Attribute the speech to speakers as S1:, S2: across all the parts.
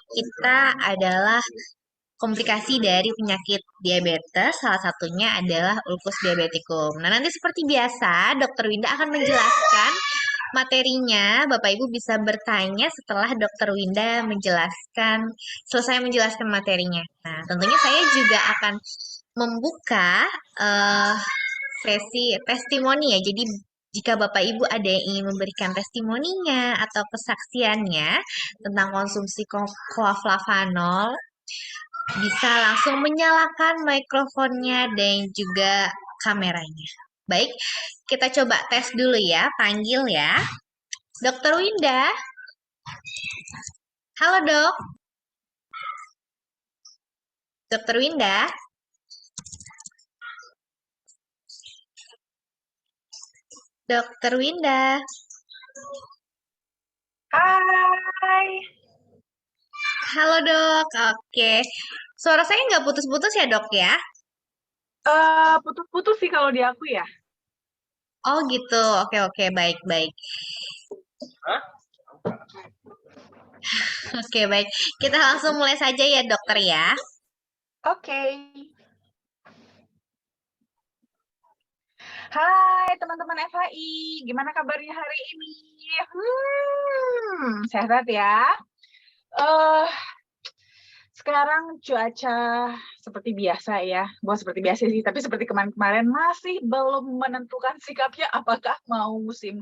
S1: kita adalah komplikasi dari penyakit diabetes, salah satunya adalah ulkus diabetikum. Nah, nanti seperti biasa, Dokter Winda akan menjelaskan materinya. Bapak Ibu bisa bertanya setelah Dokter Winda selesai menjelaskan materinya. Nah, tentunya saya juga akan membuka eh, sesi testimoni ya. Jadi jika Bapak Ibu ada yang ingin memberikan testimoninya atau kesaksiannya tentang konsumsi coaflavanol, bisa langsung menyalakan mikrofonnya dan juga kameranya. Baik, kita coba tes dulu ya, panggil ya. Dokter Winda, halo dok. Dokter Winda, Dokter Winda.
S2: Hai,
S1: Halo dok, oke. Suara saya nggak putus-putus ya dok ya?
S2: putus-putus sih kalau di aku ya.
S1: Oh gitu, oke oke, baik-baik. Oke baik, kita langsung mulai saja ya dokter ya.
S2: Oke. Hai teman-teman FHI, gimana kabarnya hari ini? Sehat ya. Eh, Sekarang cuaca seperti biasa ya. Bukan seperti biasa sih, tapi seperti kemarin-kemarin masih belum menentukan sikapnya apakah mau musim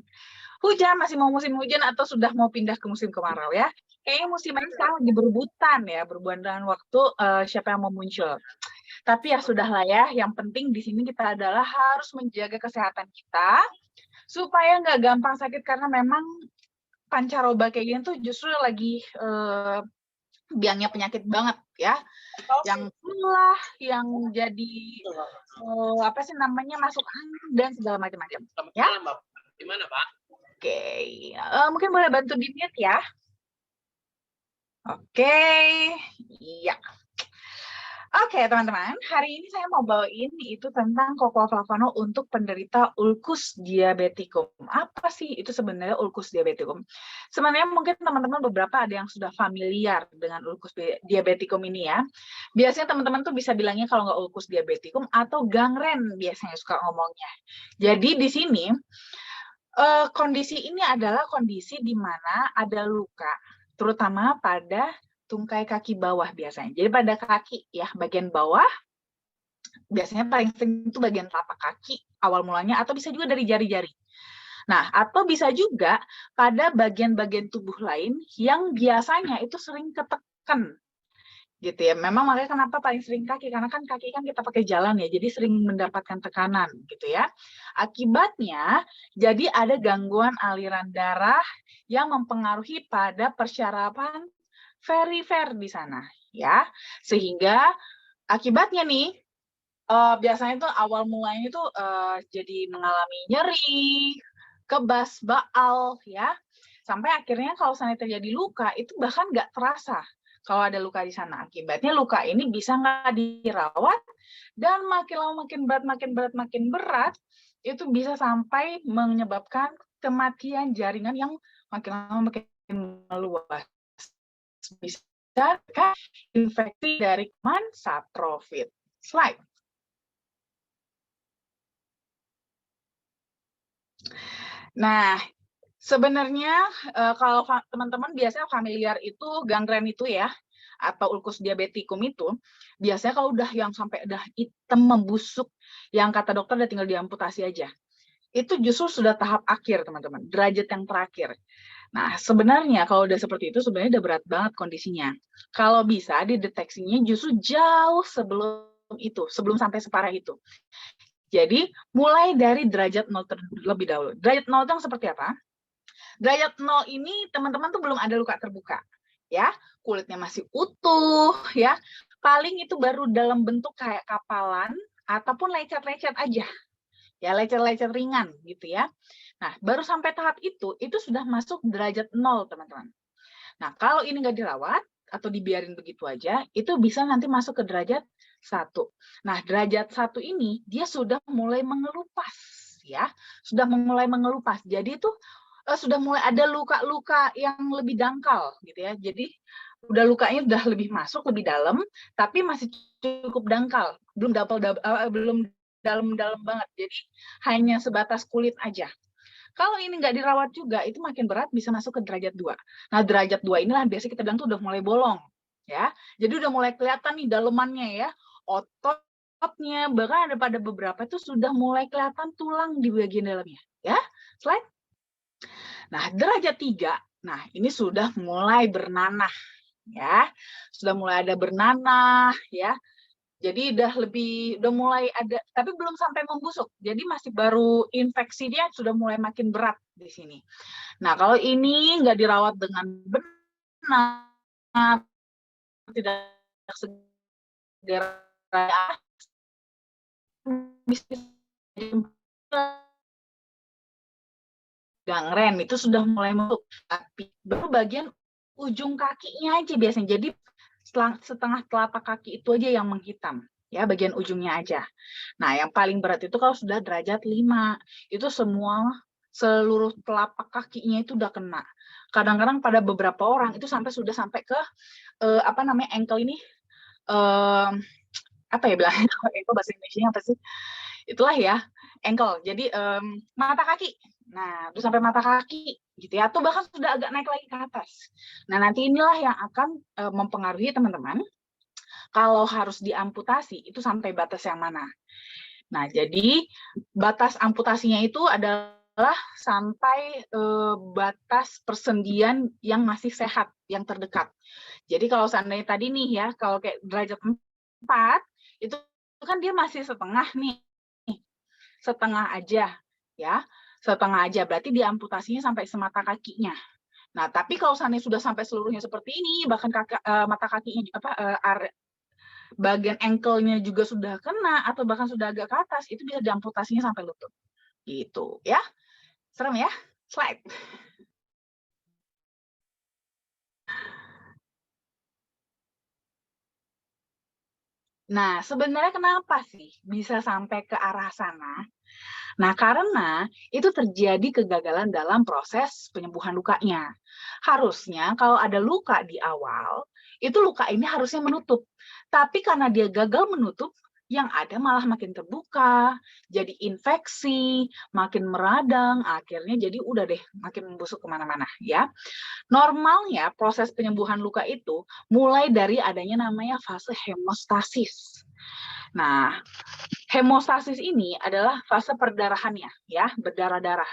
S2: hujan, masih mau musim hujan atau sudah mau pindah ke musim kemarau ya. Kayaknya musim ini sekarang lagi berebutan ya, berebutan dengan waktu siapa yang mau muncul. Tapi ya sudahlah ya, yang penting di sini kita adalah harus menjaga kesehatan kita supaya nggak gampang sakit karena memang pancaroba kayak gini tuh justru lagi biangnya penyakit banget ya. Yang lah, yang jadi apa sih namanya masuk angin dan segala macam-macam. Ya.
S3: Gimana Pak?
S2: Oke, mungkin boleh bantu di mute ya. Oke, iya. Oke, teman-teman, hari ini saya mau bawain itu tentang coaflavanol untuk penderita ulkus diabetikum. Apa sih itu sebenarnya ulkus diabetikum? Sebenarnya mungkin teman-teman beberapa ada yang sudah familiar dengan ulkus diabetikum ini ya. Biasanya teman-teman tuh bisa bilangnya kalau nggak ulkus diabetikum atau gangren biasanya suka ngomongnya. Jadi di sini kondisi ini adalah kondisi di mana ada luka, terutama pada tungkai kaki bawah biasanya. Jadi pada kaki ya, bagian bawah, biasanya paling sering itu bagian telapak kaki awal mulanya, atau bisa juga dari jari-jari. Nah, atau bisa juga pada bagian-bagian tubuh lain yang biasanya itu sering ketekan gitu ya. Memang makanya kenapa paling sering kaki, karena kan kaki kan kita pakai jalan ya, jadi sering mendapatkan tekanan gitu ya. Akibatnya jadi ada gangguan aliran darah yang mempengaruhi pada persyaratan perifer di sana ya. Sehingga akibatnya nih biasanya tuh awal mulanya itu jadi mengalami nyeri, kebas, baal ya. Sampai akhirnya kalau misalnya terjadi luka itu bahkan nggak terasa kalau ada luka di sana. Akibatnya luka ini bisa nggak dirawat dan makin lama makin berat itu bisa sampai menyebabkan kematian jaringan yang makin lama makin meluas. Bisa infeksi dari kuman saprofit. Slide. Nah, sebenarnya kalau teman-teman biasanya familiar itu gangren itu ya, atau ulkus diabetikum itu, biasanya kalau udah yang sampai udah hitam membusuk, yang kata dokter udah tinggal diamputasi aja. Itu justru sudah tahap akhir, teman-teman, derajat yang terakhir. Nah, sebenarnya kalau udah seperti itu, sebenarnya udah berat banget kondisinya. Kalau bisa dideteksinya justru jauh sebelum itu, sebelum sampai separah itu. Jadi, mulai dari derajat 0 terlebih dahulu. Derajat 0 itu seperti apa? Derajat 0 ini teman-teman tuh belum ada luka terbuka. Ya, kulitnya masih utuh ya. Paling itu baru dalam bentuk kayak kapalan ataupun lecet-lecet aja. Ya, lecet-lecet ringan gitu ya. Nah, baru sampai tahap itu sudah masuk derajat 0, teman-teman. Nah, kalau ini nggak dirawat atau dibiarin begitu aja, itu bisa nanti masuk ke derajat 1. Nah, derajat 1 ini dia sudah mulai mengelupas ya. Sudah mulai mengelupas. Jadi itu sudah mulai ada luka-luka yang lebih dangkal gitu ya. Jadi udah lukanya udah lebih masuk, lebih dalam, tapi masih cukup dangkal, belum dalam-dalam banget. Jadi hanya sebatas kulit aja. Kalau ini nggak dirawat juga, itu makin berat, bisa masuk ke derajat 2. Nah, derajat 2 inilah biasanya kita bilang tuh udah mulai bolong, ya. Jadi udah mulai kelihatan nih dalemannya ya, ototnya, bahkan ada pada beberapa itu sudah mulai kelihatan tulang di bagian dalamnya, ya. Slide. Nah, derajat 3, nah ini sudah mulai bernanah, ya. Sudah mulai ada bernanah, ya. Jadi udah mulai ada, tapi belum sampai membusuk. Jadi masih baru infeksi, dia sudah mulai makin berat di sini. Nah, kalau ini nggak dirawat dengan benar, tidak segera bisa gangren, itu sudah mulai membusuk. Tapi baru bagian ujung kakinya aja biasanya. Jadi setengah telapak kaki itu aja yang menghitam, ya, bagian ujungnya aja. Nah, yang paling berat itu kalau sudah derajat 5, itu seluruh telapak kakinya itu udah kena. Kadang-kadang pada beberapa orang itu sudah sampai ke ankle ini, apa ya bilangnya, ankle bahasa Indonesia apa sih? Itulah ya, ankle. Jadi mata kaki. Nah, itu sampai mata kaki gitu ya, atau bahkan sudah agak naik lagi ke atas. Nah, nanti inilah yang akan mempengaruhi teman-teman kalau harus diamputasi itu sampai batas yang mana. Nah, jadi batas amputasinya itu adalah sampai batas persendian yang masih sehat, yang terdekat. Jadi kalau seandainya tadi nih ya, kalau kayak derajat 4, itu kan dia masih setengah nih. Setengah aja, ya. Setengah aja, berarti diamputasinya sampai semata kakinya. Nah, tapi kalau seandainya sudah sampai seluruhnya seperti ini, bahkan mata kakinya bagian ankle-nya juga sudah kena atau bahkan sudah agak ke atas, itu bisa diamputasinya sampai lutut. Gitu, ya. Serem ya? Slide. Nah, sebenarnya kenapa sih bisa sampai ke arah sana? Nah, karena itu terjadi kegagalan dalam proses penyembuhan lukanya. Harusnya kalau ada luka di awal, itu luka ini harusnya menutup. Tapi karena dia gagal menutup, yang ada malah makin terbuka, jadi infeksi, makin meradang, akhirnya jadi udah deh makin membusuk kemana-mana ya. Normalnya proses penyembuhan luka itu mulai dari adanya namanya fase hemostasis. Nah, hemostasis ini adalah fase perdarahannya, ya, berdarah-darah.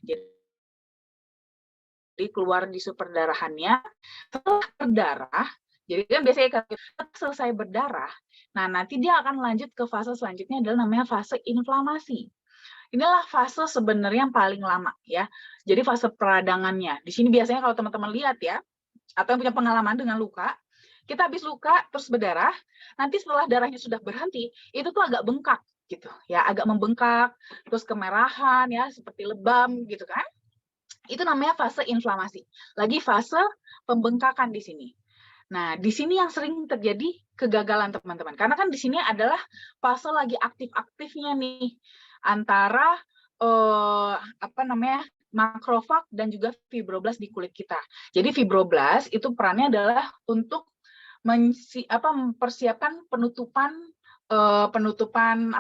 S2: Jadi keluar di perdarahannya, setelah berdarah, jadi kan biasanya kalau selesai berdarah, nah nanti dia akan lanjut ke fase selanjutnya adalah namanya fase inflamasi. Inilah fase sebenarnya yang paling lama ya. Jadi fase peradangannya. Di sini biasanya kalau teman-teman lihat ya, atau yang punya pengalaman dengan luka, kita habis luka terus berdarah, nanti setelah darahnya sudah berhenti, itu tuh agak bengkak gitu ya, agak membengkak, terus kemerahan ya, seperti lebam gitu kan. Itu namanya fase inflamasi. Lagi fase pembengkakan di sini. Nah, di sini yang sering terjadi kegagalan teman-teman. Karena kan di sini adalah fase lagi aktif-aktifnya nih antara makrofag dan juga fibroblast di kulit kita. Jadi fibroblast itu perannya adalah untuk mempersiapkan penutupan penutupan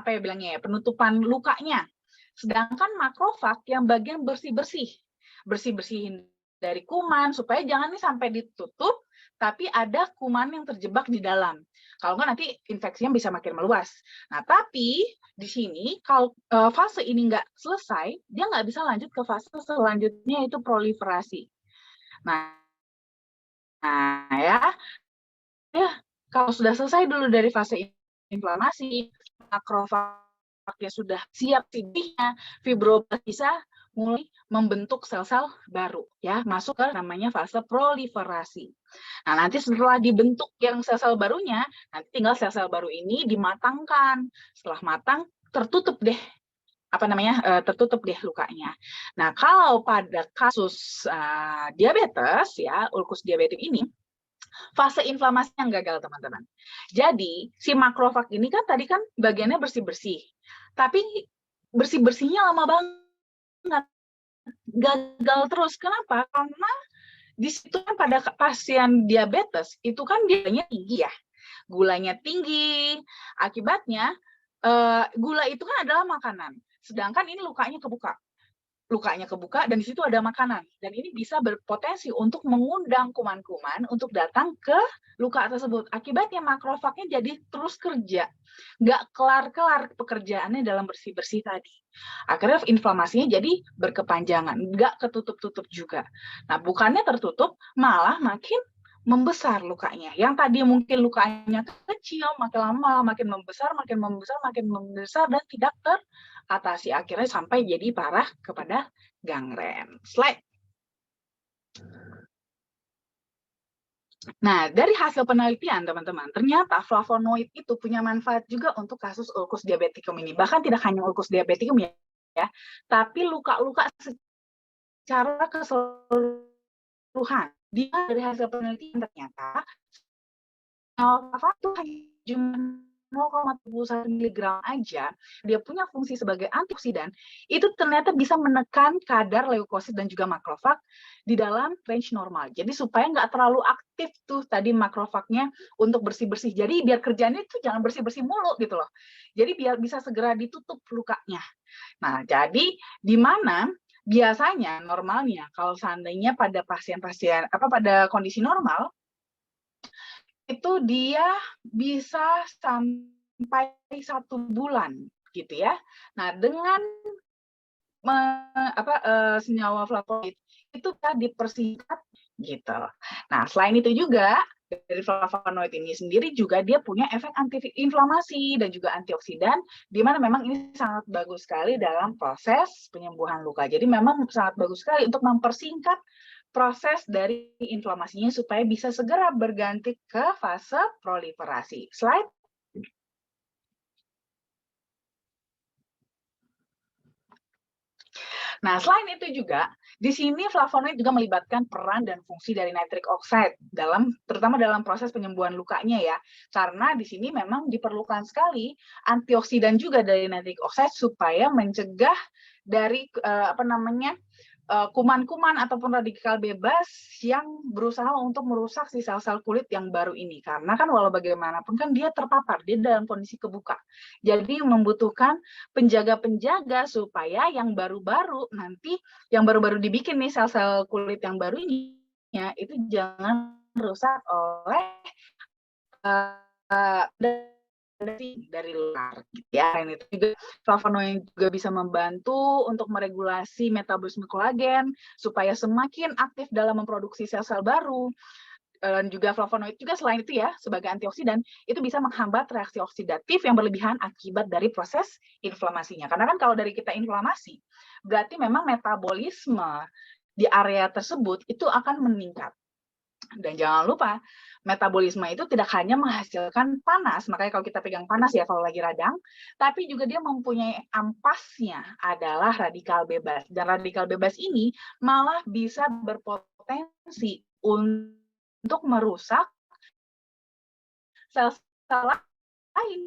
S2: lukanya. Sedangkan makrofag yang bagian bersihin dari kuman supaya jangan nih sampai ditutup tapi ada kuman yang terjebak di dalam. Kalau nggak nanti infeksinya bisa makin meluas. Nah, tapi di sini kalau fase ini nggak selesai, dia nggak bisa lanjut ke fase selanjutnya, itu proliferasi. Nah ya kalau sudah selesai dulu dari fase inflamasi, makrofagnya sudah siap tidihnya, fibroblast bisa mulai membentuk sel-sel baru ya, masuk ke namanya fase proliferasi. Nah, nanti setelah dibentuk yang sel-sel barunya, nanti tinggal sel-sel baru ini dimatangkan. Setelah matang, tertutup deh lukanya. Nah, kalau pada kasus diabetes ya, ulkus diabetik ini, fase inflamasi yang gagal teman-teman. Jadi si makrofag ini kan tadi kan bagiannya bersih-bersih, tapi bersih-bersihnya lama banget, gagal terus. Kenapa? Karena di situ kan pada pasien diabetes itu kan gulanya tinggi ya. Gulanya tinggi, akibatnya gula itu kan adalah makanan. Sedangkan ini lukanya kebuka. Lukanya kebuka dan di situ ada makanan. Dan ini bisa berpotensi untuk mengundang kuman-kuman untuk datang ke luka tersebut. Akibatnya makrofagnya jadi terus kerja. Nggak kelar-kelar pekerjaannya dalam bersih-bersih tadi. Akhirnya inflamasinya jadi berkepanjangan. Nggak ketutup-tutup juga. Nah, bukannya tertutup, malah makin membesar lukanya. Yang tadi mungkin lukanya kecil, makin lama makin membesar, makin membesar, makin membesar, dan tidak teratasi. Akhirnya sampai jadi parah kepada gangren. Slide. Nah, dari hasil penelitian, teman-teman, ternyata flavonoid itu punya manfaat juga untuk kasus ulkus diabeticum ini. Bahkan tidak hanya ulkus diabeticum ya, tapi luka-luka secara keseluruhan. Dari hasil penelitian ternyata itu hanya 0,31 mg aja, dia punya fungsi sebagai antioksidan, itu ternyata bisa menekan kadar leukosit dan juga makrofag di dalam range normal. Jadi supaya nggak terlalu aktif tuh tadi makrofagnya untuk bersih-bersih. Jadi biar kerjanya itu jangan bersih-bersih mulu gitu loh. Jadi biar bisa segera ditutup lukanya. Nah, jadi di mana biasanya normalnya kalau seandainya pada pasien-pasien pada kondisi normal itu dia bisa sampai 1 bulan gitu ya. Nah, dengan senyawa flavonoid itu bisa dipersingkat gitu. Nah, selain itu juga dari flavonoid ini sendiri juga dia punya efek anti-inflamasi dan juga antioksidan, di mana memang ini sangat bagus sekali dalam proses penyembuhan luka. Jadi memang sangat bagus sekali untuk mempersingkat proses dari inflamasinya supaya bisa segera berganti ke fase proliferasi. Slide. Nah, selain itu juga, di sini flavonoid juga melibatkan peran dan fungsi dari nitric oxide terutama dalam proses penyembuhan lukanya ya. Karena di sini memang diperlukan sekali antioksidan juga dari nitric oxide supaya mencegah dari kuman-kuman ataupun radikal bebas yang berusaha untuk merusak si sel-sel kulit yang baru ini. Karena kan walau bagaimanapun kan dia terpapar, dia dalam kondisi kebuka. Jadi membutuhkan penjaga-penjaga supaya yang baru-baru nanti, yang baru-baru dibikin nih sel-sel kulit yang baru ini, ya itu jangan rusak oleh dari luar gitu ya. Dan itu juga flavonoid juga bisa membantu untuk meregulasi metabolisme kolagen supaya semakin aktif dalam memproduksi sel-sel baru. Dan juga flavonoid juga selain itu ya sebagai antioksidan itu bisa menghambat reaksi oksidatif yang berlebihan akibat dari proses inflamasinya. Karena kan kalau dari kita inflamasi berarti memang metabolisme di area tersebut itu akan meningkat. Dan jangan lupa, metabolisme itu tidak hanya menghasilkan panas, makanya kalau kita pegang panas ya kalau lagi radang, tapi juga dia mempunyai ampasnya adalah radikal bebas. Dan radikal bebas ini malah bisa berpotensi untuk merusak sel-sel lain.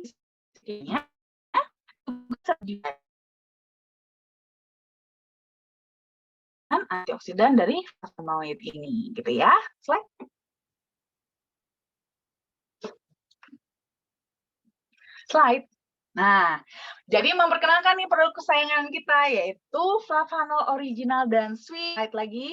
S2: Antioksidan dari flavonoid ini, gitu ya. Slide. Slide. Nah, jadi memperkenalkan nih produk kesayangan kita yaitu flavanol original dan sweet. Slide lagi.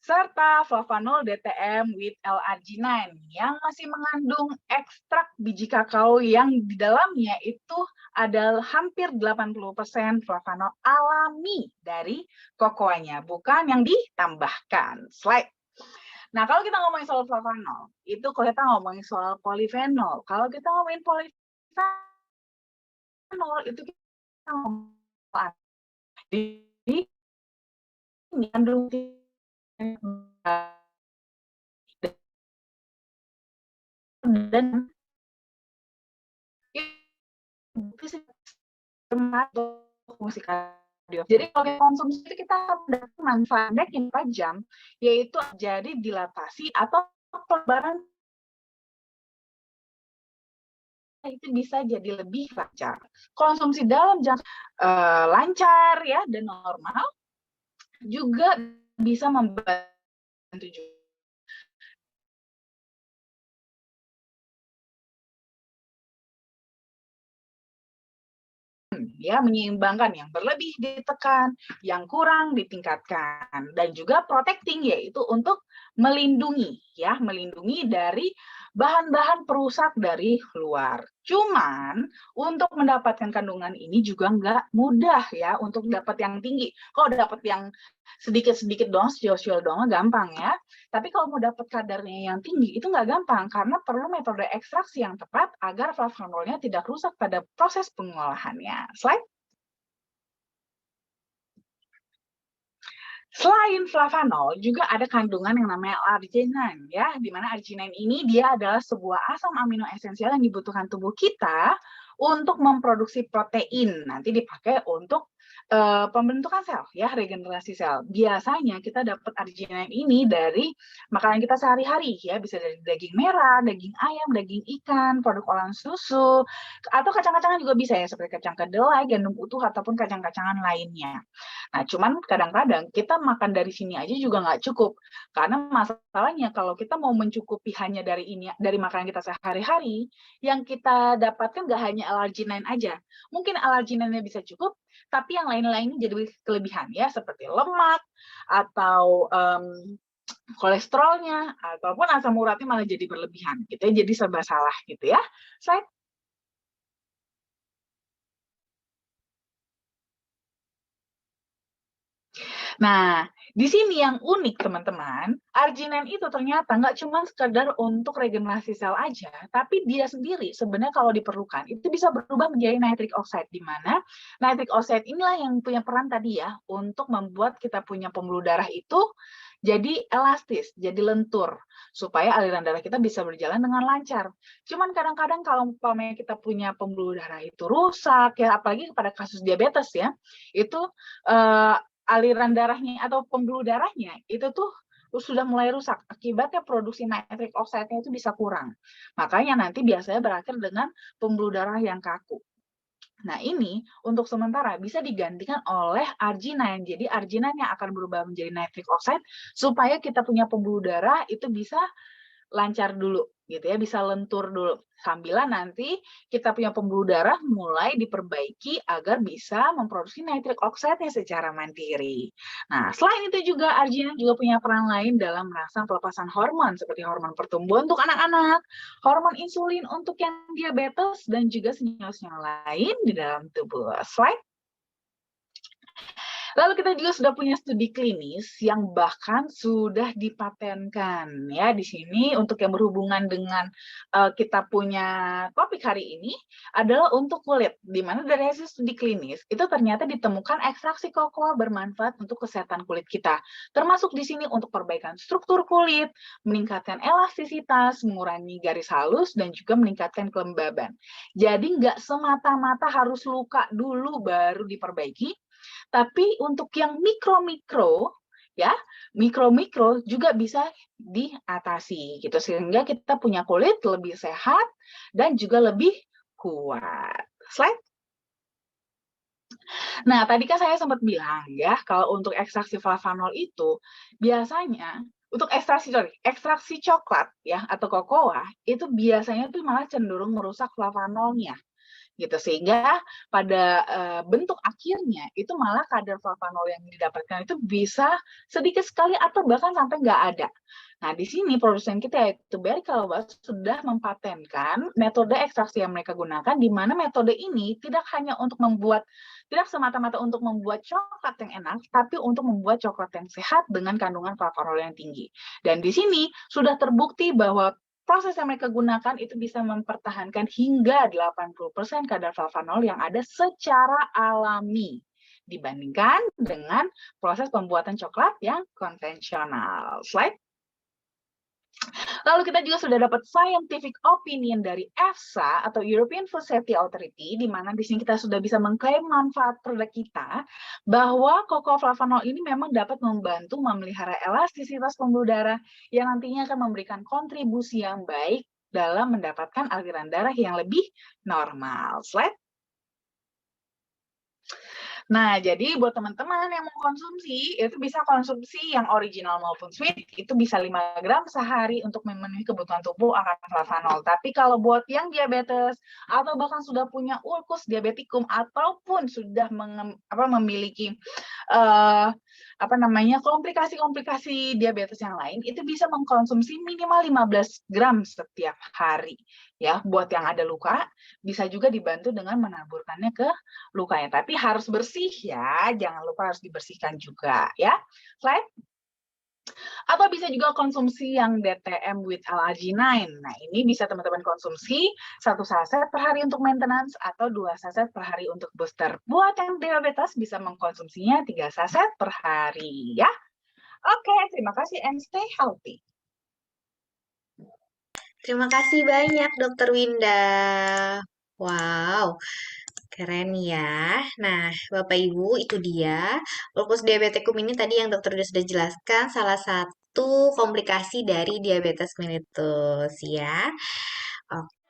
S2: Serta flavanol DTM with L-arginine yang masih mengandung ekstrak biji kakao yang di dalamnya itu ada hampir 80% flavanol alami dari kokoanya, bukan yang ditambahkan. Slide. Nah, kalau kita ngomongin soal flavanol, itu kalau kita ngomongin soal polifenol. Kalau kita ngomongin polifenol, itu kita ngomongin di mengandung dan fungsi kardio. Jadi kalau kita konsumsi kita mendapat manfaatnya 4 jam, yaitu jadi dilatasi atau pelebaran itu bisa jadi lebih lancar. Konsumsi dalam jangka lancar ya dan normal juga bisa membantu ya, menyeimbangkan yang berlebih ditekan, yang kurang ditingkatkan, dan juga protecting, yaitu untuk melindungi dari bahan-bahan perusak dari luar. Cuman untuk mendapatkan kandungan ini juga nggak mudah ya untuk dapat yang tinggi. Kalau dapat yang sedikit-sedikit doang, siul-siul doang gampang ya. Tapi kalau mau dapat kadarnya yang tinggi itu nggak gampang karena perlu metode ekstraksi yang tepat agar flavonolnya tidak rusak pada proses pengolahannya. Slide. Selain flavanol, juga ada kandungan yang namanya arginine, ya, di mana arginine ini dia adalah sebuah asam amino esensial yang dibutuhkan tubuh kita untuk memproduksi protein. Nanti dipakai untuk pembentukan sel, ya, regenerasi sel. Biasanya kita dapat arginine ini dari makanan kita sehari-hari, ya, bisa dari daging merah, daging ayam, daging ikan, produk olahan susu, atau kacang-kacangan juga bisa ya, seperti kacang kedelai, gandum utuh, ataupun kacang-kacangan lainnya. Nah, cuman kadang-kadang kita makan dari sini aja juga nggak cukup. Karena masalahnya kalau kita mau mencukupi hanya dari ini, dari makanan kita sehari-hari, yang kita dapatkan nggak hanya L-arginine aja. Mungkin L-arginine bisa cukup, tapi yang lain-lainnya jadi kelebihan ya, seperti lemak atau kolesterolnya ataupun asam uratnya malah jadi berlebihan gitu ya, jadi serba salah gitu ya. Slide. Nah, di sini yang unik teman-teman, arginine itu ternyata nggak cuma sekedar untuk regenerasi sel aja, tapi dia sendiri sebenarnya kalau diperlukan itu bisa berubah menjadi nitric oxide, di mana nitric oxide inilah yang punya peran tadi ya untuk membuat kita punya pembuluh darah itu jadi elastis, jadi lentur, supaya aliran darah kita bisa berjalan dengan lancar. Cuman kadang-kadang kalau umpamanya kita punya pembuluh darah itu rusak, ya apalagi pada kasus diabetes ya, itu aliran darahnya atau pembuluh darahnya itu tuh sudah mulai rusak. Akibatnya produksi nitric oxide-nya itu bisa kurang. Makanya nanti biasanya berakhir dengan pembuluh darah yang kaku. Nah, ini untuk sementara bisa digantikan oleh arginine. Jadi arginine yang akan berubah menjadi nitric oxide supaya kita punya pembuluh darah itu bisa lancar dulu gitu ya, bisa lentur dulu. Sambilan nanti kita punya pembuluh darah mulai diperbaiki agar bisa memproduksi nitric oxide-nya secara mandiri. Nah, selain itu juga arginine juga punya peran lain dalam merangsang pelepasan hormon seperti hormon pertumbuhan untuk anak-anak, hormon insulin untuk yang diabetes, dan juga senyawa-senyawa lain di dalam tubuh. Slide. Lalu kita juga sudah punya studi klinis yang bahkan sudah dipatenkan ya di sini untuk yang berhubungan dengan kita punya topik hari ini adalah untuk kulit, di mana dari hasil studi klinis itu ternyata ditemukan ekstraksi kokoa bermanfaat untuk kesehatan kulit kita, termasuk di sini untuk perbaikan struktur kulit, meningkatkan elastisitas, mengurangi garis halus, dan juga meningkatkan kelembaban. Jadi nggak semata-mata harus luka dulu baru diperbaiki, tapi untuk yang mikro-mikro, ya, mikro-mikro juga bisa diatasi gitu sehingga kita punya kulit lebih sehat dan juga lebih kuat. Slide. Nah, tadi kan saya sempat bilang ya, kalau untuk ekstraksi flavanol itu biasanya untuk ekstraksi coklat ya atau kokoa itu biasanya tuh malah cenderung merusak flavanolnya gitu, sehingga pada bentuk akhirnya itu malah kadar flavanol yang didapatkan itu bisa sedikit sekali atau bahkan sampai nggak ada. Nah, di sini produsen kita yaitu Berry Callebaut sudah mempatenkan metode ekstraksi yang mereka gunakan, di mana metode ini tidak hanya untuk membuat, tidak semata-mata untuk membuat coklat yang enak, tapi untuk membuat coklat yang sehat dengan kandungan flavanol yang tinggi. Dan di sini sudah terbukti bahwa proses yang mereka gunakan itu bisa mempertahankan hingga 80% kadar flavanol yang ada secara alami dibandingkan dengan proses pembuatan coklat yang konvensional. Slide. Lalu kita juga sudah dapat scientific opinion dari EFSA atau European Food Safety Authority, di mana di sini kita sudah bisa mengklaim manfaat produk kita bahwa cocoa flavanol ini memang dapat membantu memelihara elastisitas pembuluh darah yang nantinya akan memberikan kontribusi yang baik dalam mendapatkan aliran darah yang lebih normal. Slide. Nah, jadi buat teman-teman yang mau konsumsi, itu bisa konsumsi yang original maupun sweet, itu bisa 5 gram sehari untuk memenuhi kebutuhan tubuh akan flavanol. Tapi kalau buat yang diabetes, atau bahkan sudah punya ulkus diabetikum, ataupun sudah memiliki uh, komplikasi-komplikasi diabetes yang lain, itu bisa mengkonsumsi minimal 15 gram setiap hari. Ya, buat yang ada luka, bisa juga dibantu dengan menaburkannya ke lukanya. Tapi harus bersih ya, jangan lupa harus dibersihkan juga ya. Slide. Atau bisa juga konsumsi yang DTM with L-arginine. Nah, ini bisa teman-teman konsumsi 1 saset per hari untuk maintenance atau 2 saset per hari untuk booster. Buat yang diabetes bisa mengkonsumsinya 3 saset per hari ya. Oke, terima kasih and stay healthy.
S1: Terima kasih banyak, Dokter Winda. Wow, keren ya. Nah, Bapak Ibu, itu dia. Ulkus diabetikum ini tadi yang dokter sudah jelaskan, salah satu komplikasi dari diabetes mellitus ya. Oke.